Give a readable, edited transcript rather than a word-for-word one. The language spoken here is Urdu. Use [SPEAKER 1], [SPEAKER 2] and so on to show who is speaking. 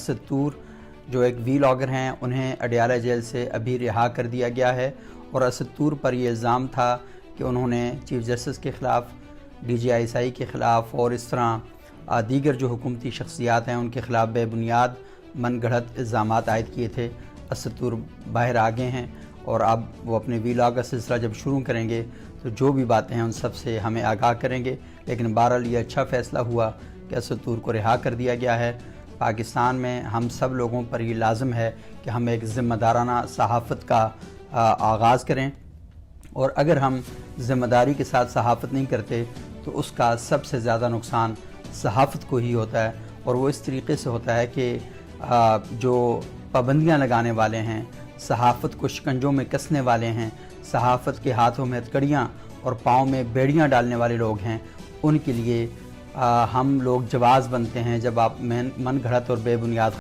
[SPEAKER 1] ستور جو ایک ویلاگر ہیں انہیں اڈیالہ جیل سے ابھی رہا کر دیا گیا ہے، اور ستور پر یہ الزام تھا کہ انہوں نے چیف جسٹس کے خلاف، D G I S I کے خلاف اور اس طرح دیگر جو حکومتی شخصیات ہیں ان کے خلاف بے بنیاد من گھڑت الزامات عائد کیے تھے۔ ستور باہر آ گئے ہیں اور اب وہ اپنے ویلاگ کا سلسلہ جب شروع کریں گے تو جو بھی باتیں ہیں ان سب سے ہمیں آگاہ کریں گے، لیکن بہرحال یہ اچھا فیصلہ ہوا کہ ستور کو رہا کر دیا گیا ہے۔ پاکستان میں ہم سب لوگوں پر یہ لازم ہے کہ ہم ایک ذمہ دارانہ صحافت کا آغاز کریں، اور اگر ہم ذمہ داری کے ساتھ صحافت نہیں کرتے تو اس کا سب سے زیادہ نقصان صحافت کو ہی ہوتا ہے، اور وہ اس طریقے سے ہوتا ہے کہ جو پابندیاں لگانے والے ہیں، صحافت کو شکنجوں میں کسنے والے ہیں، صحافت کے ہاتھوں میں ہتھکڑیاں اور پاؤں میں بیڑیاں ڈالنے والے لوگ ہیں، ان کے لیے ہم لوگ جواز بنتے ہیں جب آپ من گھڑت اور بے بنیاد